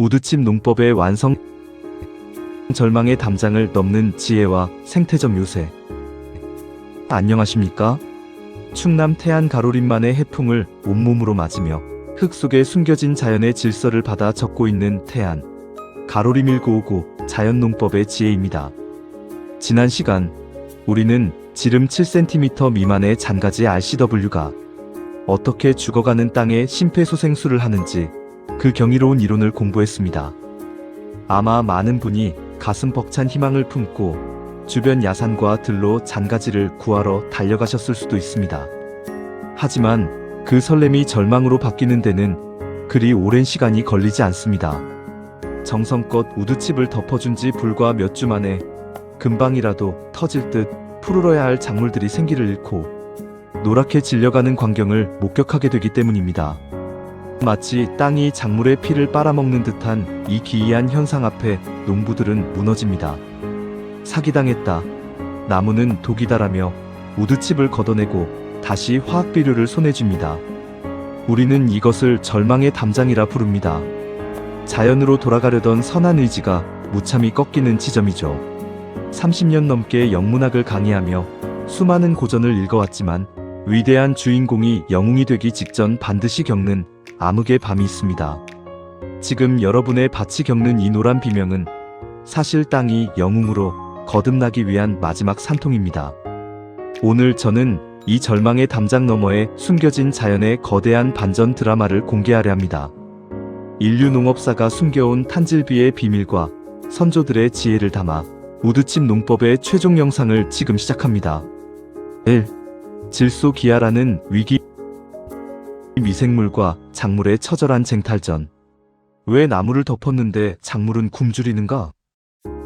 우드칩 농법의 완성, 절망의 담장을 넘는 지혜와 생태적 요새. 안녕하십니까? 충남 태안 가로림만의 해풍을 온몸으로 맞으며 흙 속에 숨겨진 자연의 질서를 받아 적고 있는 태안 가로림 1959 자연농법의 지혜입니다. 지난 시간 우리는 지름 7cm 미만의 잔가지 RCW가 어떻게 죽어가는 땅에 심폐소생술을 하는지 그 경이로운 이론을 공부했습니다. 아마 많은 분이 가슴 벅찬 희망을 품고 주변 야산과 들로 잔가지를 구하러 달려가셨을 수도 있습니다. 하지만 그 설렘이 절망으로 바뀌는 데는 그리 오랜 시간이 걸리지 않습니다. 정성껏 우드칩을 덮어준 지 불과 몇 주 만에 금방이라도 터질 듯 푸르러야 할 작물들이 생기를 잃고 노랗게 질려가는 광경을 목격하게 되기 때문입니다. 마치 땅이 작물의 피를 빨아먹는 듯한 이 기이한 현상 앞에 농부들은 무너집니다. 사기당했다. 나무는 독이다라며 우드칩을 걷어내고 다시 화학비료를 손에 쥡니다. 우리는 이것을 절망의 담장이라 부릅니다. 자연으로 돌아가려던 선한 의지가 무참히 꺾이는 지점이죠. 30년 넘게 영문학을 강의하며 수많은 고전을 읽어왔지만 위대한 주인공이 영웅이 되기 직전 반드시 겪는 암흑의 밤이 있습니다. 지금 여러분의 밭이 겪는 이 노란 비명은 사실 땅이 영웅으로 거듭나기 위한 마지막 산통입니다. 오늘 저는 이 절망의 담장 너머에 숨겨진 자연의 거대한 반전 드라마를 공개하려 합니다. 인류 농업사가 숨겨온 탄질비의 비밀과 선조들의 지혜를 담아 우드칩 농법의 최종 영상을 지금 시작합니다. 1. 질소기아라는 위기 미생물과 작물의 처절한 쟁탈전. 왜 나무를 덮었는데 작물은 굶주리는가?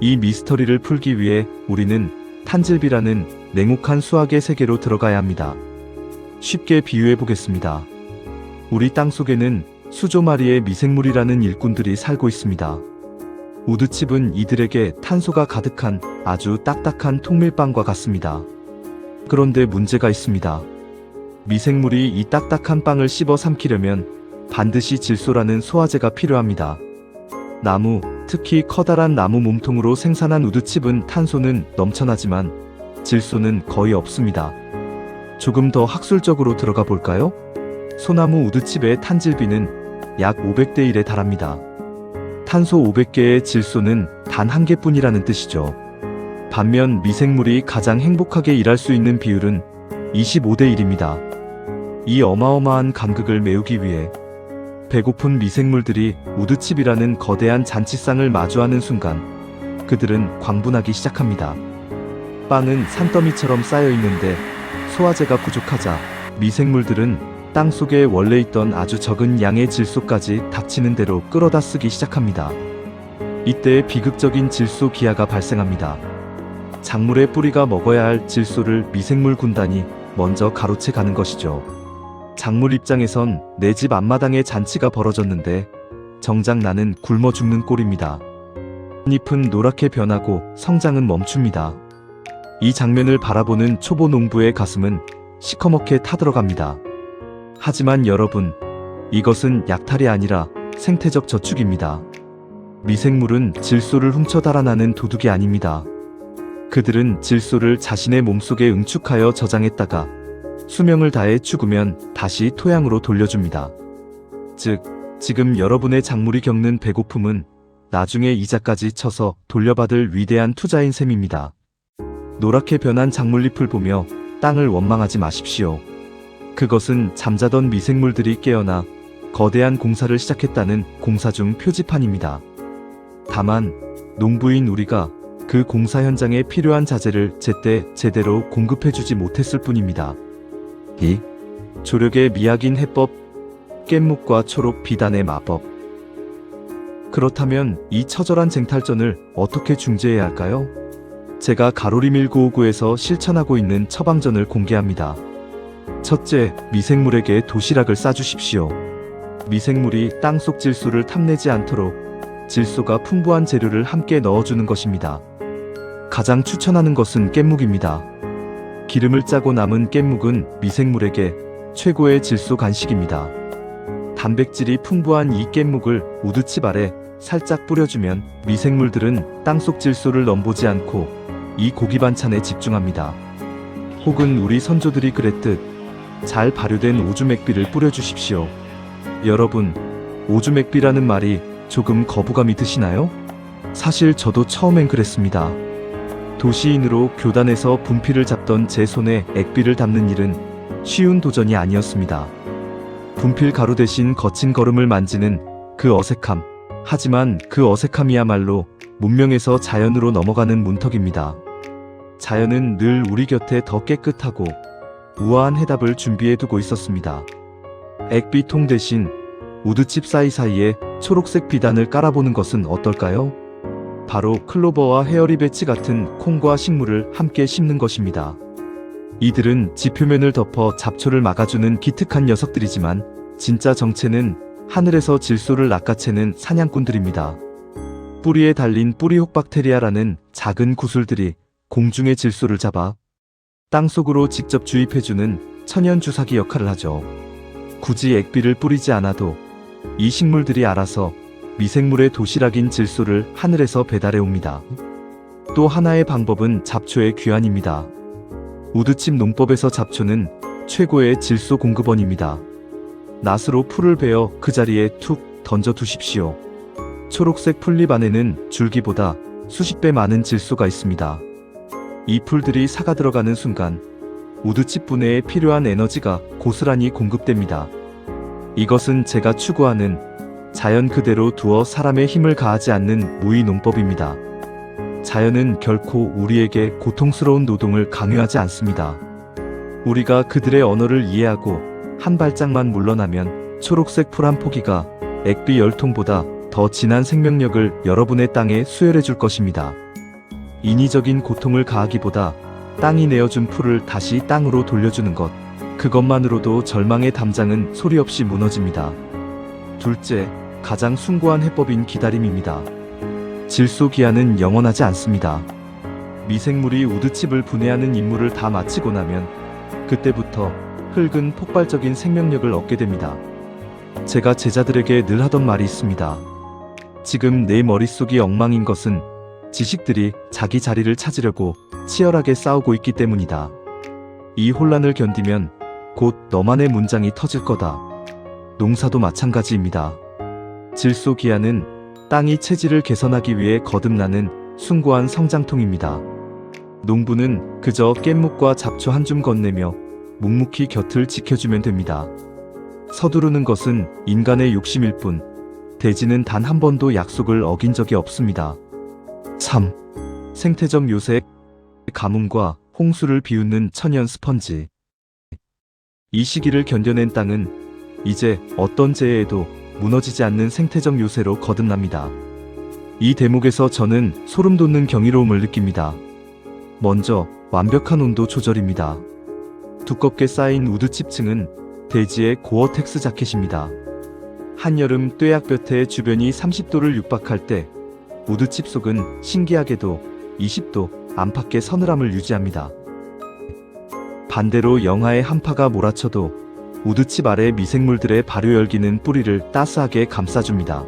이 미스터리를 풀기 위해 우리는 탄질비라는 냉혹한 수학의 세계로 들어가야 합니다. 쉽게 비유해 보겠습니다. 우리 땅 속에는 수조 마리의 미생물이라는 일꾼들이 살고 있습니다. 우드칩은 이들에게 탄소가 가득한 아주 딱딱한 통밀빵과 같습니다. 그런데 문제가 있습니다. 미생물이 이 딱딱한 빵을 씹어 삼키려면 반드시 질소라는 소화제가 필요합니다. 나무, 특히 커다란 나무 몸통으로 생산한 우드칩은 탄소는 넘쳐나지만 질소는 거의 없습니다. 조금 더 학술적으로 들어가 볼까요? 소나무 우드칩의 탄질비는 약 500대 1에 달합니다. 탄소 500개의 질소는 단 한 개뿐이라는 뜻이죠. 반면 미생물이 가장 행복하게 일할 수 있는 비율은 25대 1입니다. 이 어마어마한 간극을 메우기 위해 배고픈 미생물들이 우드칩이라는 거대한 잔치상을 마주하는 순간 그들은 광분하기 시작합니다. 빵은 산더미처럼 쌓여 있는데 소화제가 부족하자 미생물들은 땅 속에 원래 있던 아주 적은 양의 질소까지 닥치는 대로 끌어다 쓰기 시작합니다. 이때 비극적인 질소 기아가 발생합니다. 작물의 뿌리가 먹어야 할 질소를 미생물 군단이 먼저 가로채 가는 것이죠. 작물 입장에선 내 집 앞마당에 잔치가 벌어졌는데 정작 나는 굶어 죽는 꼴입니다. 잎은 노랗게 변하고 성장은 멈춥니다. 이 장면을 바라보는 초보 농부의 가슴은 시커멓게 타들어갑니다. 하지만 여러분, 이것은 약탈이 아니라 생태적 저축입니다. 미생물은 질소를 훔쳐 달아나는 도둑이 아닙니다. 그들은 질소를 자신의 몸속에 응축하여 저장했다가 수명을 다해 죽으면 다시 토양으로 돌려줍니다. 즉, 지금 여러분의 작물이 겪는 배고픔은 나중에 이자까지 쳐서 돌려받을 위대한 투자인 셈입니다. 노랗게 변한 작물잎을 보며 땅을 원망하지 마십시오. 그것은 잠자던 미생물들이 깨어나 거대한 공사를 시작했다는 공사 중 표지판입니다. 다만 농부인 우리가 그 공사 현장에 필요한 자재를 제때 제대로 공급해주지 못했을 뿐입니다. 2. 조력의 미학인 해법, 깻묵과 초록 비단의 마법. 그렇다면 이 처절한 쟁탈전을 어떻게 중재해야 할까요? 제가 가로림 1959에서 실천하고 있는 처방전을 공개합니다. 첫째, 미생물에게 도시락을 싸주십시오. 미생물이 땅속 질소를 탐내지 않도록 질소가 풍부한 재료를 함께 넣어주는 것입니다. 가장 추천하는 것은 깻묵입니다. 기름을 짜고 남은 깻묵은 미생물에게 최고의 질소 간식입니다. 단백질이 풍부한 이 깻묵을 우드칩 아래 살짝 뿌려주면 미생물들은 땅속 질소를 넘보지 않고 이 고기 반찬에 집중합니다. 혹은 우리 선조들이 그랬듯 잘 발효된 오주맥비를 뿌려주십시오. 여러분, 오주맥비라는 말이 조금 거부감이 드시나요? 사실 저도 처음엔 그랬습니다. 도시인으로 교단에서 분필을 잡던 제 손에 액비를 담는 일은 쉬운 도전이 아니었습니다. 분필 가루 대신 거친 거름을 만지는 그 어색함. 하지만 그 어색함이야말로 문명에서 자연으로 넘어가는 문턱입니다. 자연은 늘 우리 곁에 더 깨끗하고 우아한 해답을 준비해두고 있었습니다. 액비통 대신 우드칩 사이사이에 초록색 비단을 깔아보는 것은 어떨까요? 바로 클로버와 헤어리 배치 같은 콩과 식물을 함께 심는 것입니다. 이들은 지표면을 덮어 잡초를 막아주는 기특한 녀석들이지만 진짜 정체는 하늘에서 질소를 낚아채는 사냥꾼들입니다. 뿌리에 달린 뿌리 혹박테리아라는 작은 구슬들이 공중의 질소를 잡아 땅속으로 직접 주입해주는 천연 주사기 역할을 하죠. 굳이 액비를 뿌리지 않아도 이 식물들이 알아서 미생물의 도시락인 질소를 하늘에서 배달해 옵니다. 또 하나의 방법은 잡초의 귀환입니다. 우드칩 농법에서 잡초는 최고의 질소 공급원입니다. 낫으로 풀을 베어 그 자리에 툭 던져 두십시오. 초록색 풀잎 안에는 줄기보다 수십 배 많은 질소가 있습니다. 이 풀들이 사가 들어가는 순간 우드칩 분해에 필요한 에너지가 고스란히 공급됩니다. 이것은 제가 추구하는 자연 그대로 두어 사람의 힘을 가하지 않는 무의 농법입니다. 자연은 결코 우리에게 고통스러운 노동을 강요하지 않습니다. 우리가 그들의 언어를 이해하고 한 발짝만 물러나면 초록색 풀 한 포기가 액비 10통보다 더 진한 생명력을 여러분의 땅에 수혈해 줄 것입니다. 인위적인 고통을 가하기보다 땅이 내어준 풀을 다시 땅으로 돌려주는 것, 그것만으로도 절망의 담장은 소리 없이 무너집니다. 둘째, 가장 숭고한 해법인 기다림입니다. 질소 기한은 영원하지 않습니다. 미생물이 우드칩을 분해하는 임무를 다 마치고 나면 그때부터 흙은 폭발적인 생명력을 얻게 됩니다. 제가 제자들에게 늘 하던 말이 있습니다. 지금 내 머릿속이 엉망인 것은 지식들이 자기 자리를 찾으려고 치열하게 싸우고 있기 때문이다. 이 혼란을 견디면 곧 너만의 문장이 터질 거다. 농사도 마찬가지입니다. 질소 기한은 땅이 체질을 개선하기 위해 거듭나는 숭고한 성장통입니다. 농부는 그저 깻묵과 잡초 한 줌 건네며 묵묵히 곁을 지켜주면 됩니다. 서두르는 것은 인간의 욕심일 뿐, 대지는 단 한 번도 약속을 어긴 적이 없습니다. 3. 생태적 요새, 가뭄과 홍수를 비웃는 천연 스펀지. 이 시기를 견뎌낸 땅은 이제 어떤 재해에도 무너지지 않는 생태적 요새로 거듭납니다. 이 대목에서 저는 소름 돋는 경이로움을 느낍니다. 먼저 완벽한 온도 조절입니다. 두껍게 쌓인 우드칩층은 대지의 고어텍스 자켓입니다. 한여름 뙤약볕에 주변이 30도를 육박할 때 우드칩 속은 신기하게도 20도 안팎의 서늘함을 유지합니다. 반대로 영하의 한파가 몰아쳐도 우드칩 아래 미생물들의 발효 열기는 뿌리를 따스하게 감싸줍니다.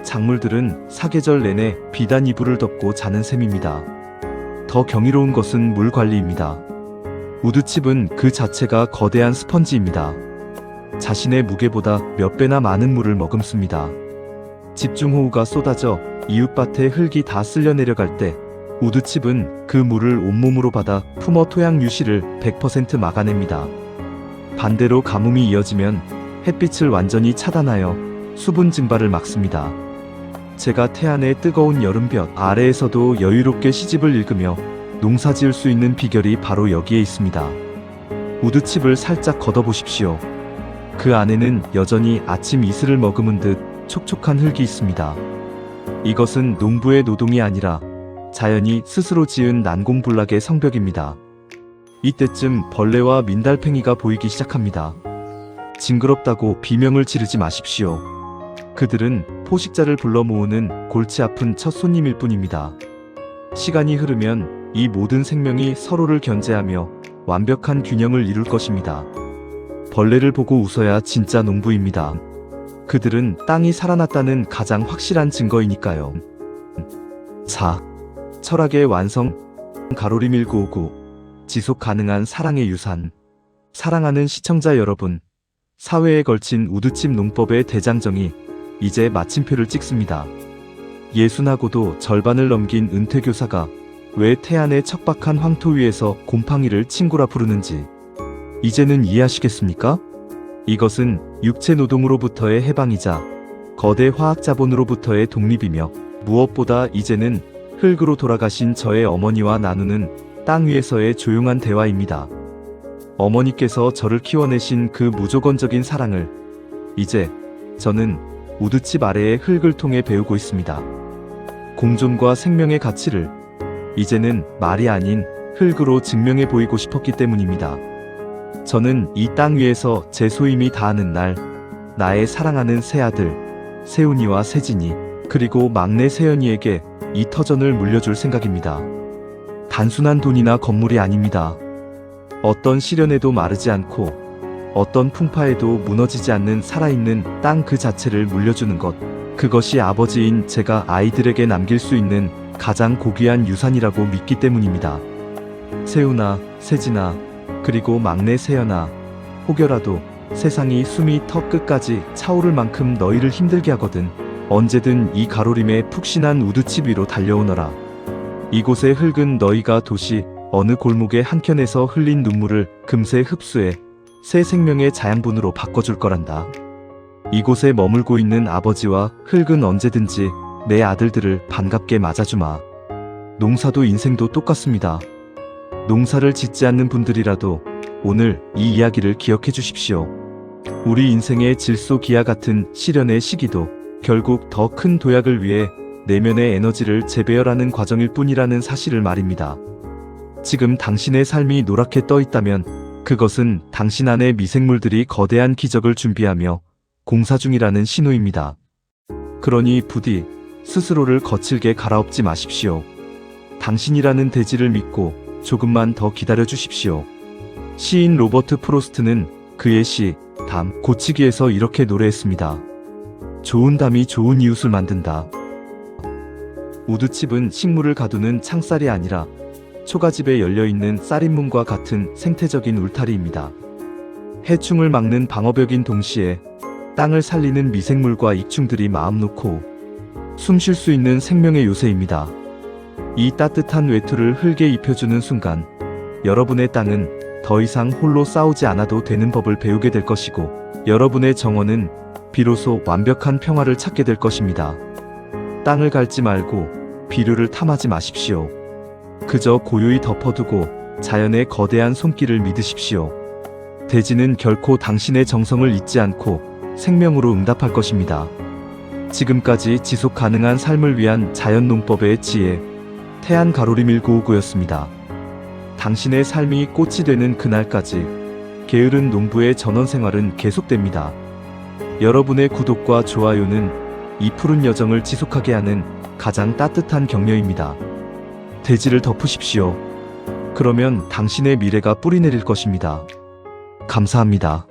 작물들은 사계절 내내 비단 이불을 덮고 자는 셈입니다. 더 경이로운 것은 물 관리입니다. 우드칩은 그 자체가 거대한 스펀지입니다. 자신의 무게보다 몇 배나 많은 물을 머금습니다. 집중호우가 쏟아져 이웃밭의 흙이 다 쓸려 내려갈 때 우드칩은 그 물을 온몸으로 받아 품어 토양 유실을 100% 막아냅니다. 반대로 가뭄이 이어지면 햇빛을 완전히 차단하여 수분 증발을 막습니다. 제가 태안의 뜨거운 여름볕 아래에서도 여유롭게 시집을 읽으며 농사 지을 수 있는 비결이 바로 여기에 있습니다. 우드칩을 살짝 걷어보십시오. 그 안에는 여전히 아침 이슬을 머금은 듯 촉촉한 흙이 있습니다. 이것은 농부의 노동이 아니라 자연이 스스로 지은 난공불락의 성벽입니다. 이때쯤 벌레와 민달팽이가 보이기 시작합니다. 징그럽다고 비명을 지르지 마십시오. 그들은 포식자를 불러 모으는 골치 아픈 첫 손님일 뿐입니다. 시간이 흐르면 이 모든 생명이 서로를 견제하며 완벽한 균형을 이룰 것입니다. 벌레를 보고 웃어야 진짜 농부입니다. 그들은 땅이 살아났다는 가장 확실한 증거이니까요. 4. 철학의 완성. 가로리 1959. 지속 가능한 사랑의 유산. 사랑하는 시청자 여러분, 사회에 걸친 우드칩 농법의 대장정이 이제 마침표를 찍습니다. 예순하고도 절반을 넘긴 은퇴교사가 왜 태안의 척박한 황토 위에서 곰팡이를 친구라 부르는지 이제는 이해하시겠습니까? 이것은 육체 노동으로부터의 해방이자 거대 화학 자본으로부터의 독립이며 무엇보다 이제는 흙으로 돌아가신 저의 어머니와 나누는 땅 위에서의 조용한 대화입니다. 어머니께서 저를 키워내신 그 무조건적인 사랑을 이제 저는 우드칩 아래의 흙을 통해 배우고 있습니다. 공존과 생명의 가치를 이제는 말이 아닌 흙으로 증명해 보이고 싶었기 때문입니다. 저는 이 땅 위에서 제 소임이 다하는 날, 나의 사랑하는 새아들, 세훈이와 세진이, 그리고 막내 세연이에게 이 터전을 물려줄 생각입니다. 단순한 돈이나 건물이 아닙니다. 어떤 시련에도 마르지 않고 어떤 풍파에도 무너지지 않는 살아있는 땅 그 자체를 물려주는 것, 그것이 아버지인 제가 아이들에게 남길 수 있는 가장 고귀한 유산이라고 믿기 때문입니다. 세훈아, 세진아, 그리고 막내 세연아, 혹여라도 세상이 숨이 턱 끝까지 차오를 만큼 너희를 힘들게 하거든 언제든 이 가로림의 푹신한 우드칩 위로 달려오너라. 이곳의 흙은 너희가 도시 어느 골목의 한켠에서 흘린 눈물을 금세 흡수해 새 생명의 자양분으로 바꿔줄 거란다. 이곳에 머물고 있는 아버지와 흙은 언제든지 내 아들들을 반갑게 맞아주마. 농사도 인생도 똑같습니다. 농사를 짓지 않는 분들이라도 오늘 이 이야기를 기억해 주십시오. 우리 인생의 질소기아 같은 시련의 시기도 결국 더 큰 도약을 위해 내면의 에너지를 재배열하는 과정일 뿐이라는 사실을 말입니다. 지금 당신의 삶이 노랗게 떠 있다면 그것은 당신 안의 미생물들이 거대한 기적을 준비하며 공사 중이라는 신호입니다. 그러니 부디 스스로를 거칠게 갈아엎지 마십시오. 당신이라는 대지를 믿고 조금만 더 기다려 주십시오. 시인 로버트 프로스트는 그의 시 담 고치기에서 이렇게 노래했습니다. 좋은 담이 좋은 이웃을 만든다. 우드칩은 식물을 가두는 창살이 아니라 초가집에 열려있는 쌀인문과 같은 생태적인 울타리입니다. 해충을 막는 방어벽인 동시에 땅을 살리는 미생물과 익충들이 마음 놓고 숨 쉴 수 있는 생명의 요새입니다. 이 따뜻한 외투를 흙에 입혀주는 순간 여러분의 땅은 더 이상 홀로 싸우지 않아도 되는 법을 배우게 될 것이고 여러분의 정원은 비로소 완벽한 평화를 찾게 될 것입니다. 땅을 갉지 말고 비료를 탐하지 마십시오. 그저 고요히 덮어두고 자연의 거대한 손길을 믿으십시오. 대지는 결코 당신의 정성을 잊지 않고 생명으로 응답할 것입니다. 지금까지 지속 가능한 삶을 위한 자연농법의 지혜, 태안 가로림 1959였습니다. 당신의 삶이 꽃이 되는 그날까지 게으른 농부의 전원생활은 계속됩니다. 여러분의 구독과 좋아요는 이 푸른 여정을 지속하게 하는 가장 따뜻한 격려입니다. 대지를 덮으십시오. 그러면 당신의 미래가 뿌리내릴 것입니다. 감사합니다.